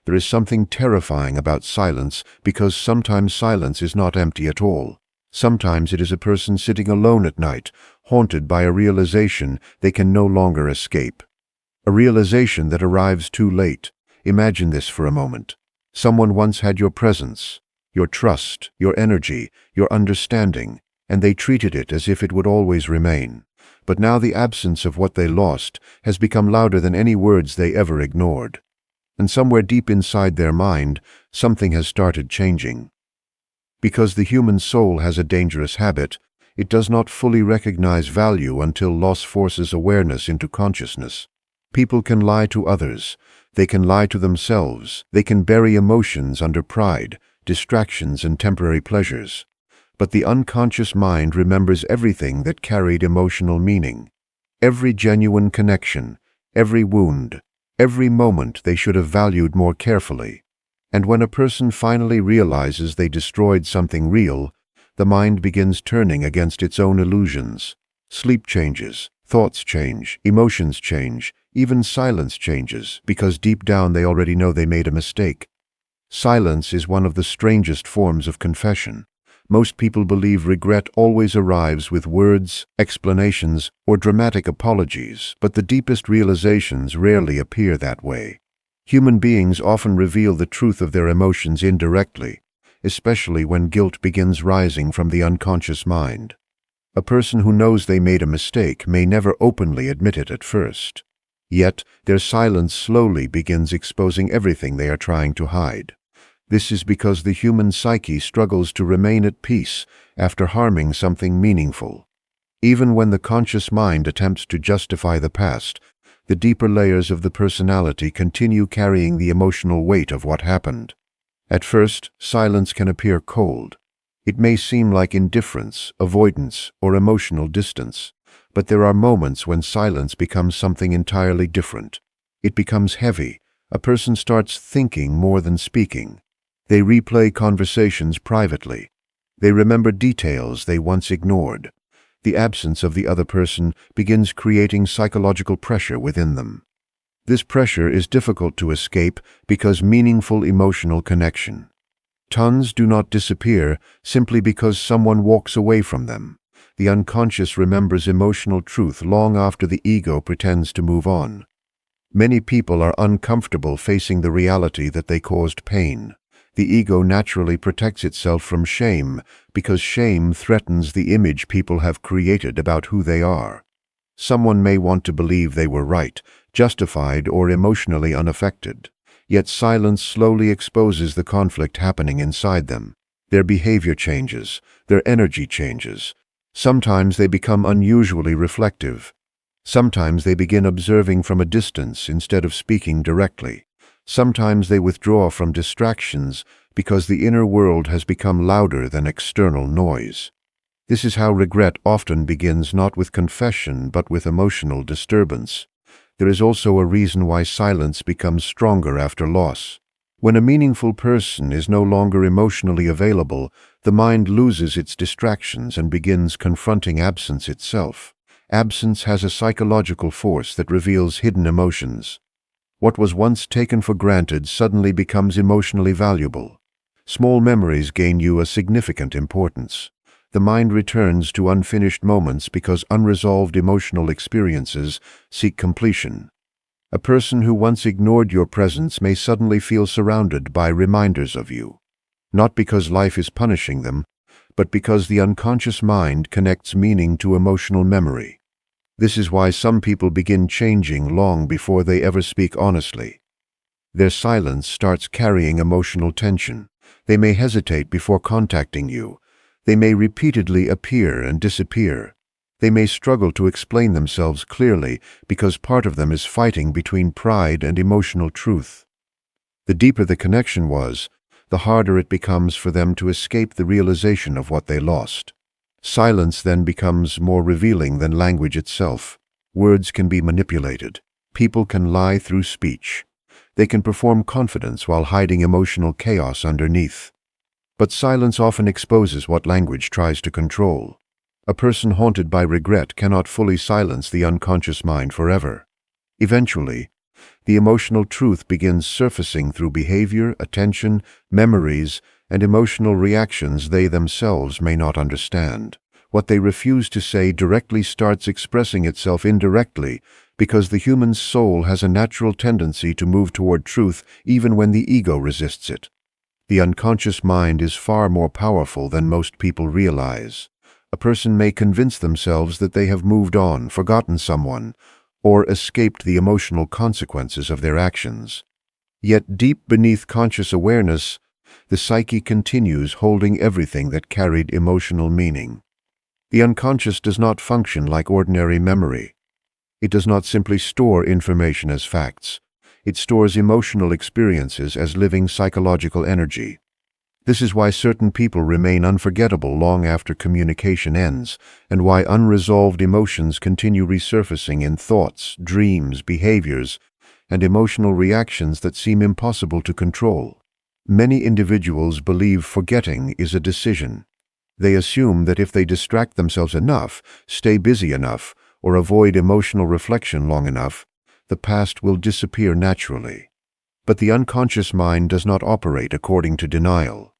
There is something terrifying about silence because sometimes silence is not empty at all. Sometimes it is a person sitting alone at night, haunted by a realization they can no longer escape. A realization that arrives too late. Imagine this for a moment. Someone once had your presence, your trust, your energy, your understanding, and they treated it as if it would always remain. But now the absence of what they lost has become louder than any words they ever ignored. And somewhere deep inside their mind, something has started changing. Because the human soul has a dangerous habit, it does not fully recognize value until loss forces awareness into consciousness. People can lie to others, they can lie to themselves, they can bury emotions under pride, distractions, and temporary pleasures. But the unconscious mind remembers everything that carried emotional meaning. Every genuine connection, every wound, every moment they should have valued more carefully. And when a person finally realizes they destroyed something real, the mind begins turning against its own illusions. Sleep changes, thoughts change, emotions change, even silence changes, because deep down they already know they made a mistake. Silence is one of the strangest forms of confession. Most people believe regret always arrives with words, explanations, or dramatic apologies, but the deepest realizations rarely appear that way. Human beings often reveal the truth of their emotions indirectly, especially when guilt begins rising from the unconscious mind. A person who knows they made a mistake may never openly admit it at first. Yet, their silence slowly begins exposing everything they are trying to hide. This is because the human psyche struggles to remain at peace after harming something meaningful. Even when the conscious mind attempts to justify the past, the deeper layers of the personality continue carrying the emotional weight of what happened. At first, silence can appear cold. It may seem like indifference, avoidance, or emotional distance, but there are moments when silence becomes something entirely different. It becomes heavy. A person starts thinking more than speaking. They replay conversations privately. They remember details they once ignored. The absence of the other person begins creating psychological pressure within them. This pressure is difficult to escape because meaningful emotional connection. Tons do not disappear simply because someone walks away from them. The unconscious remembers emotional truth long after the ego pretends to move on. Many people are uncomfortable facing the reality that they caused pain. The ego naturally protects itself from shame because shame threatens the image people have created about who they are. Someone may want to believe they were right, justified, or emotionally unaffected. Yet silence slowly exposes the conflict happening inside them. Their behavior changes, their energy changes. Sometimes they become unusually reflective. Sometimes they begin observing from a distance instead of speaking directly. Sometimes they withdraw from distractions because the inner world has become louder than external noise. This is how regret often begins, not with confession but with emotional disturbance. There is also a reason why silence becomes stronger after loss. When a meaningful person is no longer emotionally available, the mind loses its distractions and begins confronting absence itself. Absence has a psychological force that reveals hidden emotions. What was once taken for granted suddenly becomes emotionally valuable. Small memories gain you a significant importance. The mind returns to unfinished moments because unresolved emotional experiences seek completion. A person who once ignored your presence may suddenly feel surrounded by reminders of you. Not because life is punishing them, but because the unconscious mind connects meaning to emotional memory. This is why some people begin changing long before they ever speak honestly. Their silence starts carrying emotional tension. They may hesitate before contacting you. They may repeatedly appear and disappear. They may struggle to explain themselves clearly because part of them is fighting between pride and emotional truth. The deeper the connection was, the harder it becomes for them to escape the realization of what they lost. Silence then becomes more revealing than language itself. Words can be manipulated. People can lie through speech. They can perform confidence while hiding emotional chaos underneath. But silence often exposes what language tries to control. A person haunted by regret cannot fully silence the unconscious mind forever. Eventually, The emotional truth begins surfacing through behavior, attention, memories, and emotional reactions they themselves may not understand. What they refuse to say directly starts expressing itself indirectly, because the human soul has a natural tendency to move toward truth even when the ego resists it. The unconscious mind is far more powerful than most people realize. A person may convince themselves that they have moved on, forgotten someone, or escaped the emotional consequences of their actions. Yet deep beneath conscious awareness, the psyche continues holding everything that carried emotional meaning. The unconscious does not function like ordinary memory. It does not simply store information as facts. It stores emotional experiences as living psychological energy. This is why certain people remain unforgettable long after communication ends, and why unresolved emotions continue resurfacing in thoughts, dreams, behaviors, and emotional reactions that seem impossible to control. Many individuals believe forgetting is a decision. They assume that if they distract themselves enough, stay busy enough, or avoid emotional reflection long enough, the past will disappear naturally. But the unconscious mind does not operate according to denial.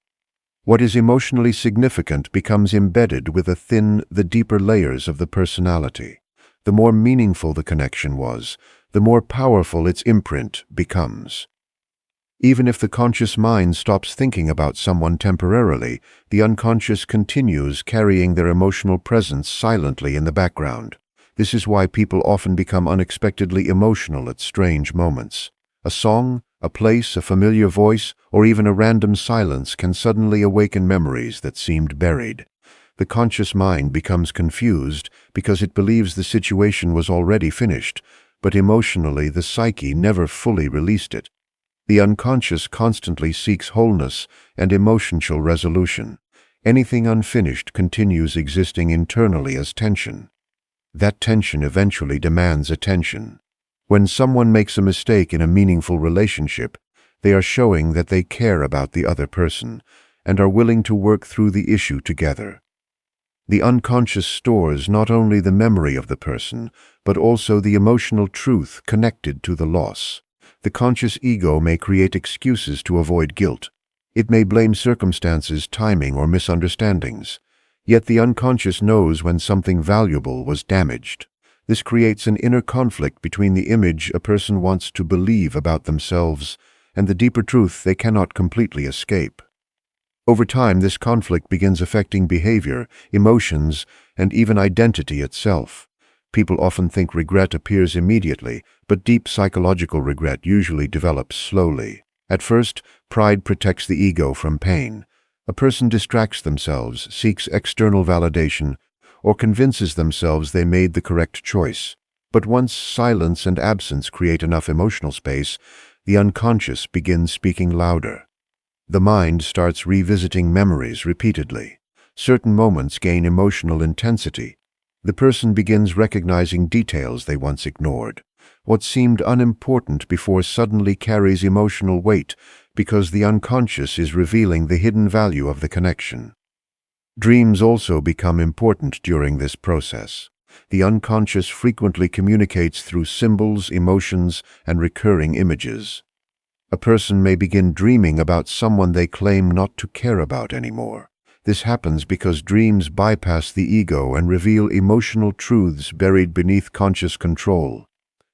What is emotionally significant becomes embedded within the deeper layers of the personality. The more meaningful the connection was, the more powerful its imprint becomes. Even if the conscious mind stops thinking about someone temporarily, the unconscious continues carrying their emotional presence silently in the background. This is why people often become unexpectedly emotional at strange moments. A song, a place, a familiar voice, or even a random silence can suddenly awaken memories that seemed buried. The conscious mind becomes confused because it believes the situation was already finished, but emotionally the psyche never fully released it. The unconscious constantly seeks wholeness and emotional resolution. Anything unfinished continues existing internally as tension. That tension eventually demands attention. When someone makes a mistake in a meaningful relationship, they are showing that they care about the other person and are willing to work through the issue together. The unconscious stores not only the memory of the person, but also the emotional truth connected to the loss. The conscious ego may create excuses to avoid guilt. It may blame circumstances, timing, or misunderstandings. Yet the unconscious knows when something valuable was damaged. This creates an inner conflict between the image a person wants to believe about themselves and the deeper truth they cannot completely escape. Over time, this conflict begins affecting behavior, emotions, and even identity itself. People often think regret appears immediately, but deep psychological regret usually develops slowly. At first, pride protects the ego from pain. A person distracts themselves, seeks external validation, or convinces themselves they made the correct choice. But once silence and absence create enough emotional space, the unconscious begins speaking louder. The mind starts revisiting memories repeatedly. Certain moments gain emotional intensity. The person begins recognizing details they once ignored. What seemed unimportant before suddenly carries emotional weight because the unconscious is revealing the hidden value of the connection. Dreams also become important during this process. The unconscious frequently communicates through symbols, emotions, and recurring images. A person may begin dreaming about someone they claim not to care about anymore. This happens because dreams bypass the ego and reveal emotional truths buried beneath conscious control.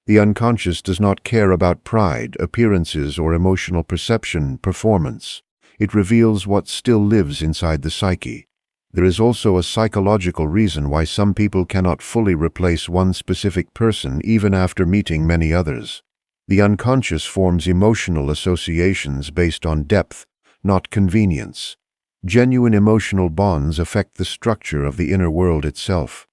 The unconscious does not care about pride, appearances, or emotional performance. It reveals what still lives inside the psyche. There is also a psychological reason why some people cannot fully replace one specific person even after meeting many others. The unconscious forms emotional associations based on depth, not convenience. Genuine emotional bonds affect the structure of the inner world itself.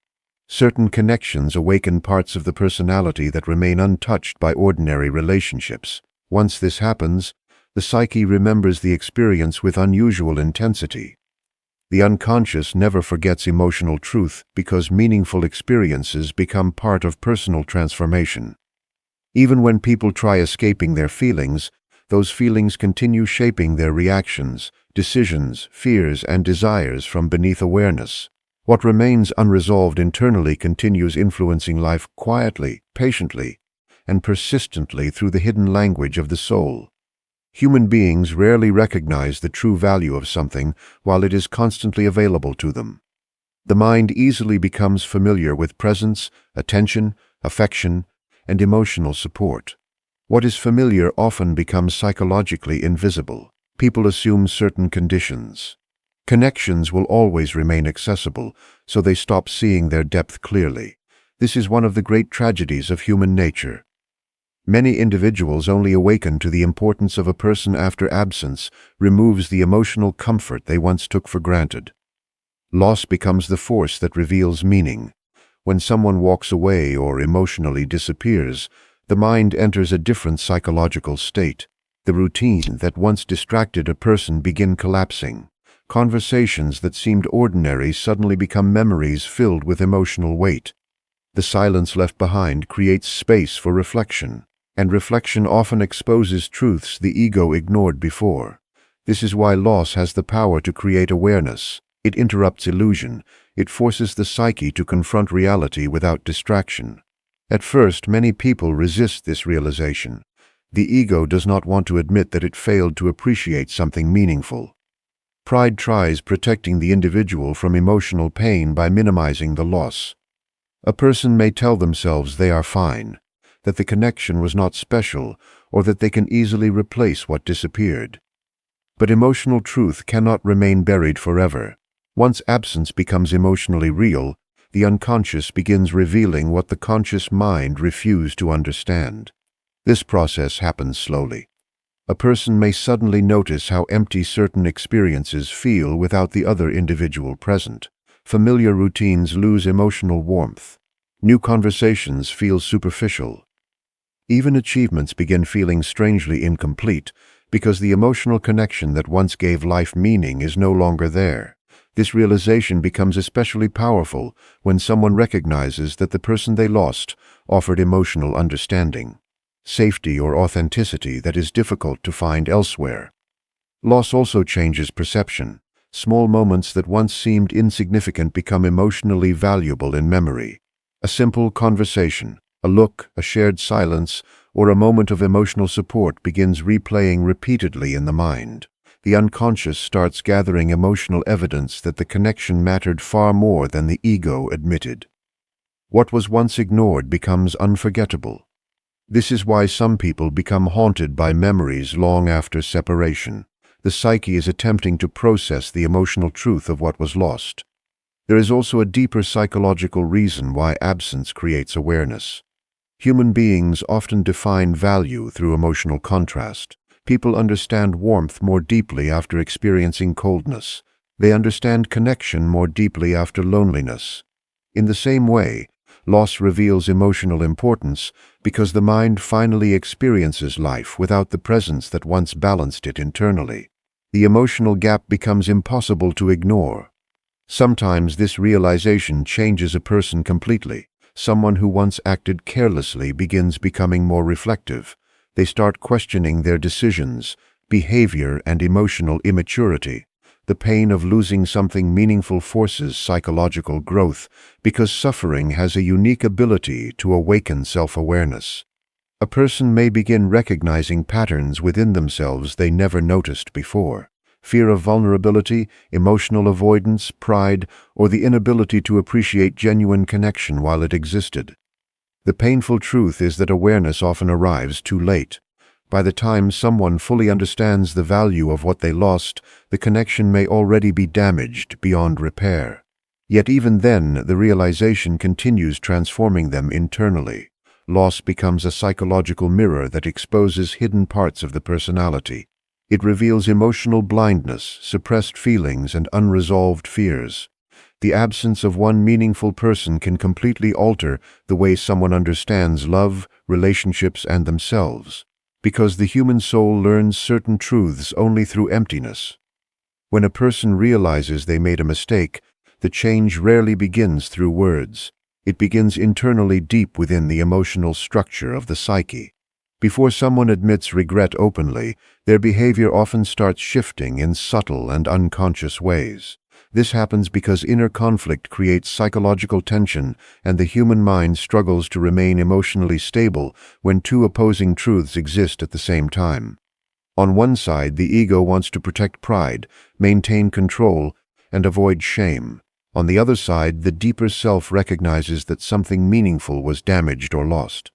Certain connections awaken parts of the personality that remain untouched by ordinary relationships. Once this happens, the psyche remembers the experience with unusual intensity. The unconscious never forgets emotional truth because meaningful experiences become part of personal transformation. Even when people try escaping their feelings, those feelings continue shaping their reactions, decisions, fears, and desires from beneath awareness. What remains unresolved internally continues influencing life quietly, patiently, and persistently through the hidden language of the soul. Human beings rarely recognize the true value of something while it is constantly available to them. The mind easily becomes familiar with presence, attention, affection, and emotional support. What is familiar often becomes psychologically invisible. People assume certain conditions. Connections will always remain accessible, so they stop seeing their depth clearly. This is one of the great tragedies of human nature. Many individuals only awaken to the importance of a person after absence removes the emotional comfort they once took for granted. Loss becomes the force that reveals meaning. When someone walks away or emotionally disappears, the mind enters a different psychological state. The routine that once distracted a person begin collapsing. Conversations that seemed ordinary suddenly become memories filled with emotional weight. The silence left behind creates space for reflection, and reflection often exposes truths the ego ignored before. This is why loss has the power to create awareness. It interrupts illusion. It forces the psyche to confront reality without distraction. At first, many people resist this realization. The ego does not want to admit that it failed to appreciate something meaningful. Pride tries protecting the individual from emotional pain by minimizing the loss. A person may tell themselves they are fine, that the connection was not special, or that they can easily replace what disappeared. But emotional truth cannot remain buried forever. Once absence becomes emotionally real, the unconscious begins revealing what the conscious mind refused to understand. This process happens slowly. A person may suddenly notice how empty certain experiences feel without the other individual present. Familiar routines lose emotional warmth. New conversations feel superficial. Even achievements begin feeling strangely incomplete because the emotional connection that once gave life meaning is no longer there. This realization becomes especially powerful when someone recognizes that the person they lost offered emotional understanding, safety, or authenticity that is difficult to find elsewhere. Loss also changes perception. Small moments that once seemed insignificant become emotionally valuable in memory. A simple conversation, a look, a shared silence, or a moment of emotional support begins replaying repeatedly in the mind. The unconscious starts gathering emotional evidence that the connection mattered far more than the ego admitted. What was once ignored becomes unforgettable. This is why some people become haunted by memories long after separation. The psyche is attempting to process the emotional truth of what was lost. There is also a deeper psychological reason why absence creates awareness. Human beings often define value through emotional contrast. People understand warmth more deeply after experiencing coldness. They understand connection more deeply after loneliness. In the same way, loss reveals emotional importance because the mind finally experiences life without the presence that once balanced it internally. The emotional gap becomes impossible to ignore. Sometimes this realization changes a person completely. Someone who once acted carelessly begins becoming more reflective. They start questioning their decisions, behavior, and emotional immaturity. The pain of losing something meaningful forces psychological growth because suffering has a unique ability to awaken self-awareness. A person may begin recognizing patterns within themselves they never noticed before. Fear of vulnerability, emotional avoidance, pride, or the inability to appreciate genuine connection while it existed. The painful truth is that awareness often arrives too late. By the time someone fully understands the value of what they lost, the connection may already be damaged beyond repair. Yet even then, the realization continues transforming them internally. Loss becomes a psychological mirror that exposes hidden parts of the personality. It reveals emotional blindness, suppressed feelings, and unresolved fears. The absence of one meaningful person can completely alter the way someone understands love, relationships, and themselves, because the human soul learns certain truths only through emptiness. When a person realizes they made a mistake, the change rarely begins through words. It begins internally deep within the emotional structure of the psyche. Before someone admits regret openly, their behavior often starts shifting in subtle and unconscious ways. This happens because inner conflict creates psychological tension, and the human mind struggles to remain emotionally stable when two opposing truths exist at the same time. On one side, the ego wants to protect pride, maintain control, and avoid shame. On the other side, the deeper self recognizes that something meaningful was damaged or lost.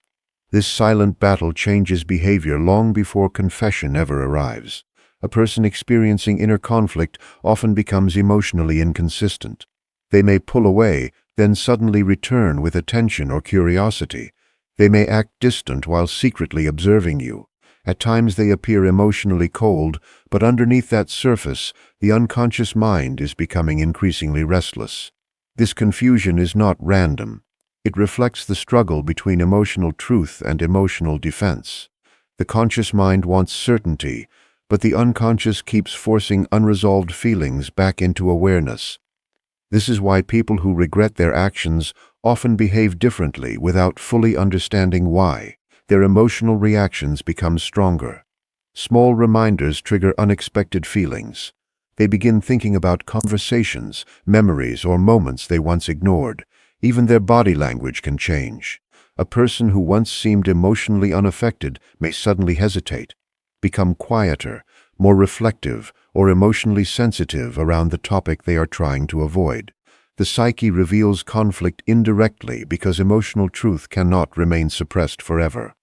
This silent battle changes behavior long before confession ever arrives. A person experiencing inner conflict often becomes emotionally inconsistent. They may pull away, then suddenly return with attention or curiosity. They may act distant while secretly observing you. At times they appear emotionally cold, but underneath that surface, the unconscious mind is becoming increasingly restless. This confusion is not random. It reflects the struggle between emotional truth and emotional defense. The conscious mind wants certainty, but the unconscious keeps forcing unresolved feelings back into awareness. This is why people who regret their actions often behave differently without fully understanding why. Their emotional reactions become stronger. Small reminders trigger unexpected feelings. They begin thinking about conversations, memories, or moments they once ignored. Even their body language can change. A person who once seemed emotionally unaffected may suddenly hesitate, become quieter, more reflective, or emotionally sensitive around the topic they are trying to avoid. The psyche reveals conflict indirectly because emotional truth cannot remain suppressed forever.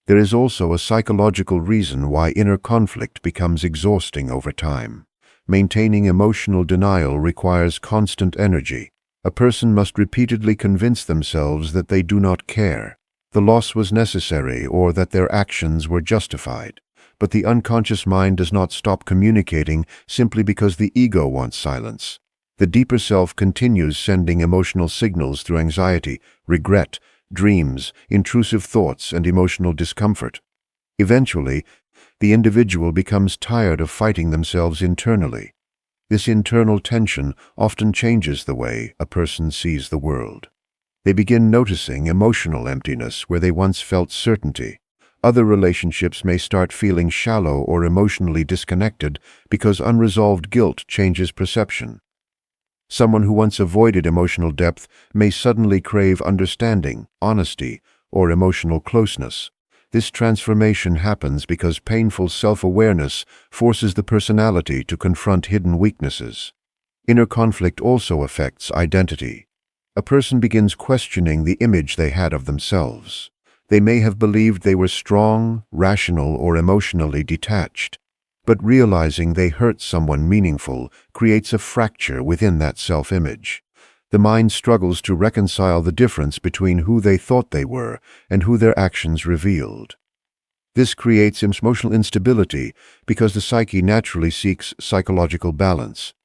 There is also a psychological reason why inner conflict becomes exhausting over time. Maintaining emotional denial requires constant energy. A person must repeatedly convince themselves that they do not care, the loss was necessary, or that their actions were justified. But the unconscious mind does not stop communicating simply because the ego wants silence. The deeper self continues sending emotional signals through anxiety, regret, dreams, intrusive thoughts, and emotional discomfort. Eventually, the individual becomes tired of fighting themselves internally. This internal tension often changes the way a person sees the world. They begin noticing emotional emptiness where they once felt certainty. Other relationships may start feeling shallow or emotionally disconnected because unresolved guilt changes perception. Someone who once avoided emotional depth may suddenly crave understanding, honesty, or emotional closeness. This transformation happens because painful self-awareness forces the personality to confront hidden weaknesses. Inner conflict also affects identity. A person begins questioning the image they had of themselves. They may have believed they were strong, rational, or emotionally detached. But realizing they hurt someone meaningful creates a fracture within that self-image. The mind struggles to reconcile the difference between who they thought they were and who their actions revealed. This creates emotional instability because the psyche naturally seeks psychological balance.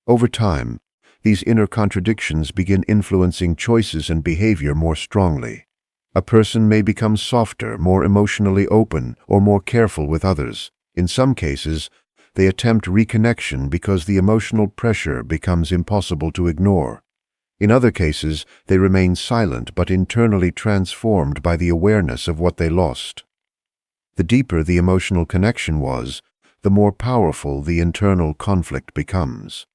Over time, these inner contradictions begin influencing choices and behavior more strongly. A person may become softer, more emotionally open, or more careful with others. In some cases, they attempt reconnection because the emotional pressure becomes impossible to ignore. In other cases, they remain silent but internally transformed by the awareness of what they lost. The deeper the emotional connection was, the more powerful the internal conflict becomes.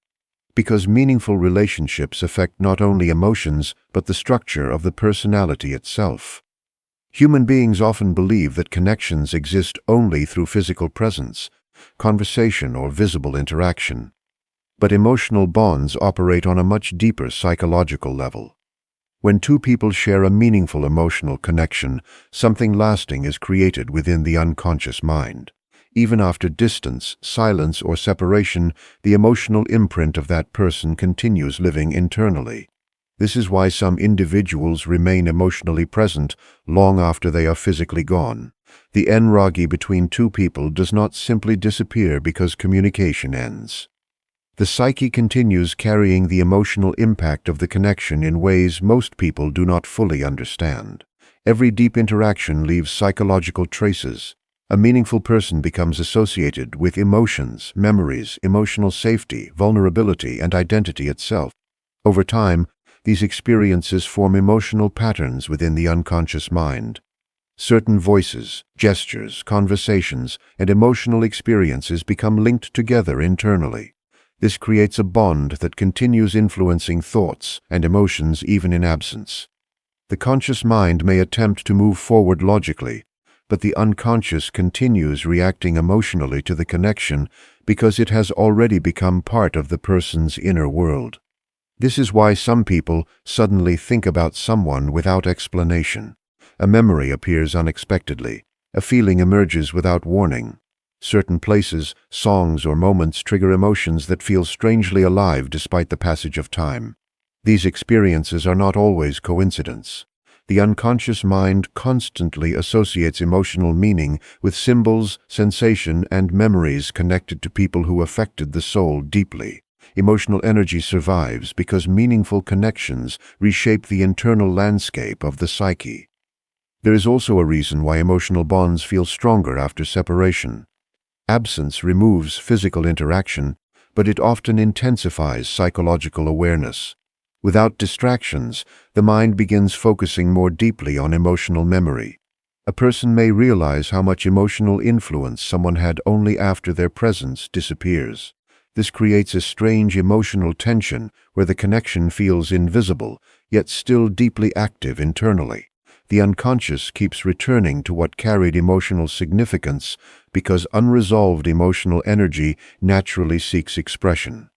Because meaningful relationships affect not only emotions but the structure of the personality itself. Human beings often believe that connections exist only through physical presence, conversation, or visible interaction. But emotional bonds operate on a much deeper psychological level. When two people share a meaningful emotional connection, something lasting is created within the unconscious mind. Even after distance, silence, or separation, the emotional imprint of that person continues living internally. This is why some individuals remain emotionally present long after they are physically gone. The enragi between two people does not simply disappear because communication ends. The psyche continues carrying the emotional impact of the connection in ways most people do not fully understand. Every deep interaction leaves psychological traces. A meaningful person becomes associated with emotions, memories, emotional safety, vulnerability, and identity itself. Over time, these experiences form emotional patterns within the unconscious mind. Certain voices, gestures, conversations, and emotional experiences become linked together internally. This creates a bond that continues influencing thoughts and emotions even in absence. The conscious mind may attempt to move forward logically, but the unconscious continues reacting emotionally to the connection because it has already become part of the person's inner world. This is why some people suddenly think about someone without explanation. A memory appears unexpectedly. A feeling emerges without warning. Certain places, songs, or moments trigger emotions that feel strangely alive despite the passage of time. These experiences are not always coincidence. The unconscious mind constantly associates emotional meaning with symbols, sensation, and memories connected to people who affected the soul deeply. Emotional energy survives because meaningful connections reshape the internal landscape of the psyche. There is also a reason why emotional bonds feel stronger after separation. Absence removes physical interaction, but it often intensifies psychological awareness. Without distractions, the mind begins focusing more deeply on emotional memory. A person may realize how much emotional influence someone had only after their presence disappears. This creates a strange emotional tension where the connection feels invisible, yet still deeply active internally. The unconscious keeps returning to what carried emotional significance because unresolved emotional energy naturally seeks expression.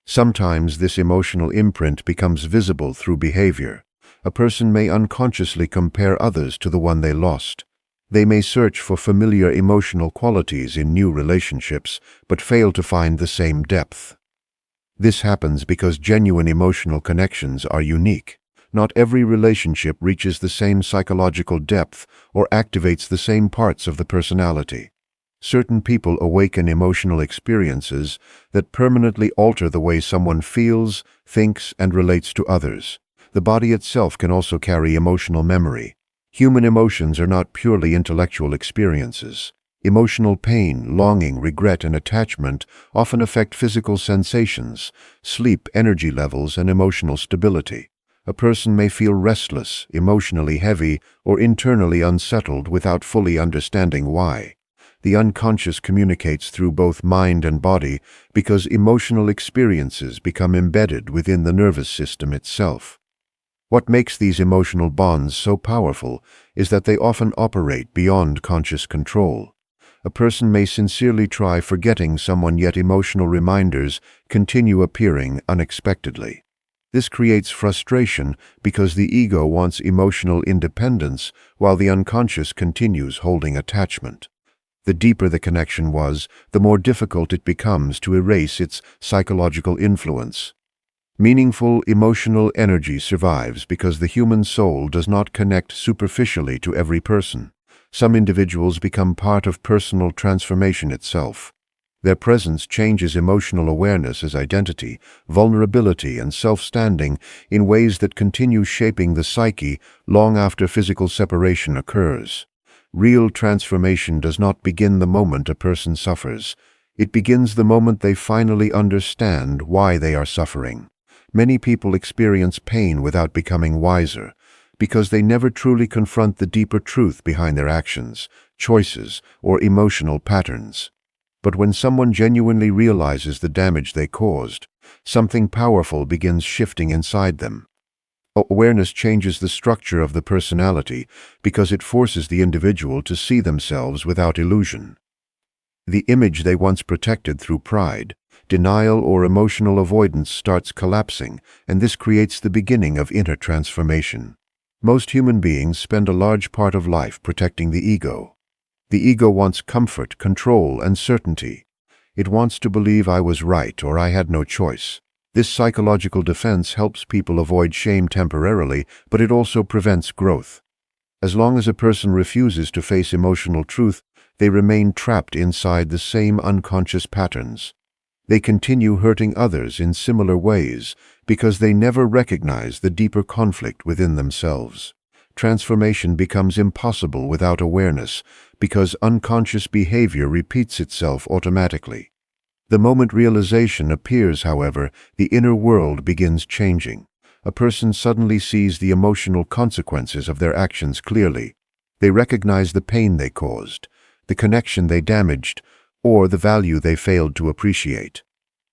Sometimes this emotional imprint becomes visible through behavior. A person may unconsciously compare others to the one they lost. They may search for familiar emotional qualities in new relationships, but fail to find the same depth. This happens because genuine emotional connections are unique. Not every relationship reaches the same psychological depth or activates the same parts of the personality. Certain people awaken emotional experiences that permanently alter the way someone feels, thinks, and relates to others. The body itself can also carry emotional memory. Human emotions are not purely intellectual experiences. Emotional pain, longing, regret, and attachment often affect physical sensations, sleep, energy levels, and emotional stability. A person may feel restless, emotionally heavy, or internally unsettled without fully understanding why. The unconscious communicates through both mind and body because emotional experiences become embedded within the nervous system itself. What makes these emotional bonds so powerful is that they often operate beyond conscious control. A person may sincerely try forgetting someone, yet emotional reminders continue appearing unexpectedly. This creates frustration because the ego wants emotional independence while the unconscious continues holding attachment. The deeper the connection was, the more difficult it becomes to erase its psychological influence. Meaningful emotional energy survives because the human soul does not connect superficially to every person. Some individuals become part of personal transformation itself. Their presence changes emotional awareness as identity, vulnerability, and self-standing in ways that continue shaping the psyche long after physical separation occurs. Real transformation does not begin the moment a person suffers. It begins the moment they finally understand why they are suffering. Many people experience pain without becoming wiser, because they never truly confront the deeper truth behind their actions, choices, or emotional patterns. But when someone genuinely realizes the damage they caused, something powerful begins shifting inside them. Awareness changes the structure of the personality because it forces the individual to see themselves without illusion. The image they once protected through pride, denial, or emotional avoidance starts collapsing, and this creates the beginning of inner transformation. Most human beings spend a large part of life protecting the ego. The ego wants comfort, control, and certainty. It wants to believe I was right or I had no choice. This psychological defense helps people avoid shame temporarily, but it also prevents growth. As long as a person refuses to face emotional truth, they remain trapped inside the same unconscious patterns. They continue hurting others in similar ways because they never recognize the deeper conflict within themselves. Transformation becomes impossible without awareness because unconscious behavior repeats itself automatically. The moment realization appears, however, the inner world begins changing. A person suddenly sees the emotional consequences of their actions clearly. They recognize the pain they caused, the connection they damaged, or the value they failed to appreciate.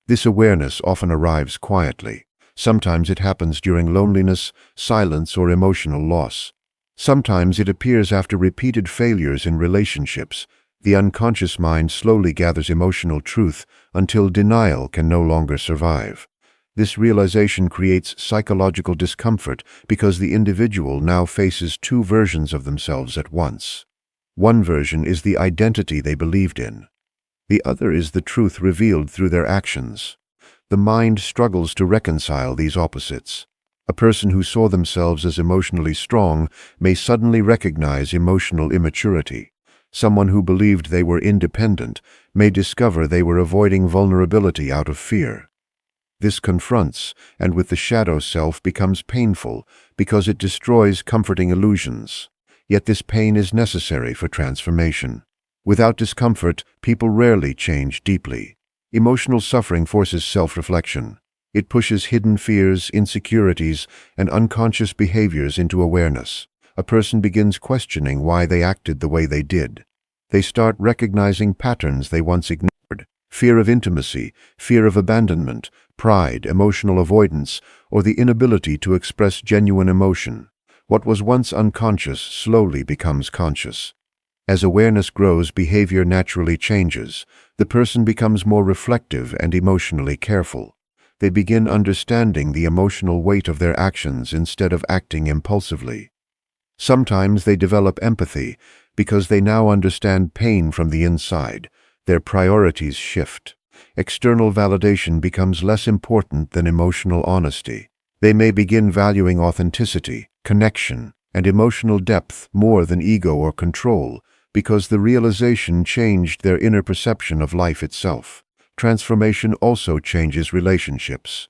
This awareness often arrives quietly. Sometimes it happens during loneliness, silence, or emotional loss. Sometimes it appears after repeated failures in relationships. The unconscious mind slowly gathers emotional truth until denial can no longer survive. This realization creates psychological discomfort because the individual now faces two versions of themselves at once. One version is the identity they believed in. The other is the truth revealed through their actions. The mind struggles to reconcile these opposites. A person who saw themselves as emotionally strong may suddenly recognize emotional immaturity. Someone who believed they were independent may discover they were avoiding vulnerability out of fear. This confronts, and with the shadow self becomes painful because it destroys comforting illusions. Yet this pain is necessary for transformation. Without discomfort, people rarely change deeply. Emotional suffering forces self-reflection. It pushes hidden fears, insecurities, and unconscious behaviors into awareness. A person begins questioning why they acted the way they did. They start recognizing patterns they once ignored: fear of intimacy, fear of abandonment, pride, emotional avoidance, or the inability to express genuine emotion. What was once unconscious slowly becomes conscious. As awareness grows, behavior naturally changes. The person becomes more reflective and emotionally careful. They begin understanding the emotional weight of their actions instead of acting impulsively. Sometimes they develop empathy because they now understand pain from the inside. Their priorities shift. External validation becomes less important than emotional honesty. They may begin valuing authenticity, connection, and emotional depth more than ego or control, because the realization changed their inner perception of life itself. Transformation also changes relationships.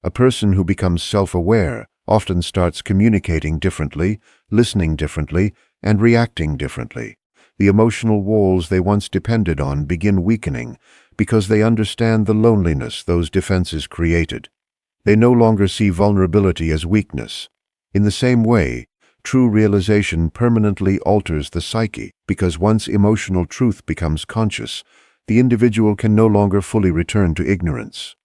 A person who becomes self-aware often starts communicating differently, listening differently, and reacting differently. The emotional walls they once depended on begin weakening because they understand the loneliness those defenses created. They no longer see vulnerability as weakness. In the same way, true realization permanently alters the psyche, because once emotional truth becomes conscious, the individual can no longer fully return to ignorance.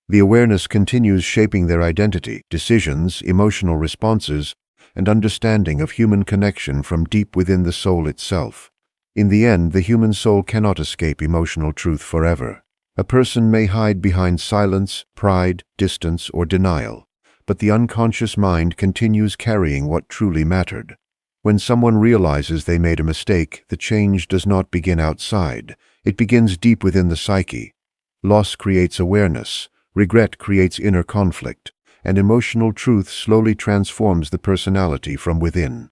The awareness continues shaping their identity, decisions, emotional responses, and understanding of human connection from deep within the soul itself. In the end, the human soul cannot escape emotional truth forever. A person may hide behind silence, pride, distance, or denial, but the unconscious mind continues carrying what truly mattered. When someone realizes they made a mistake, the change does not begin outside. It begins deep within the psyche. Loss creates awareness, regret creates inner conflict, and emotional truth slowly transforms the personality from within.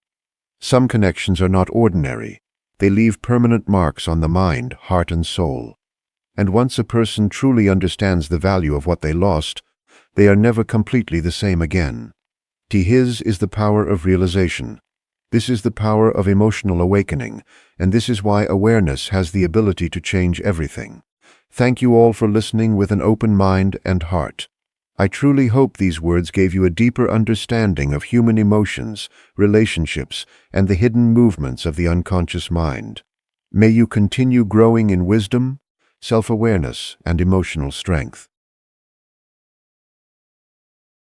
Some connections are not ordinary. They leave permanent marks on the mind, heart, and soul. And once a person truly understands the value of what they lost, they are never completely the same again. His is the power of realization. This is the power of emotional awakening, and this is why awareness has the ability to change everything. Thank you all for listening with an open mind and heart. I truly hope these words gave you a deeper understanding of human emotions, relationships, and the hidden movements of the unconscious mind. May you continue growing in wisdom, self-awareness, and emotional strength.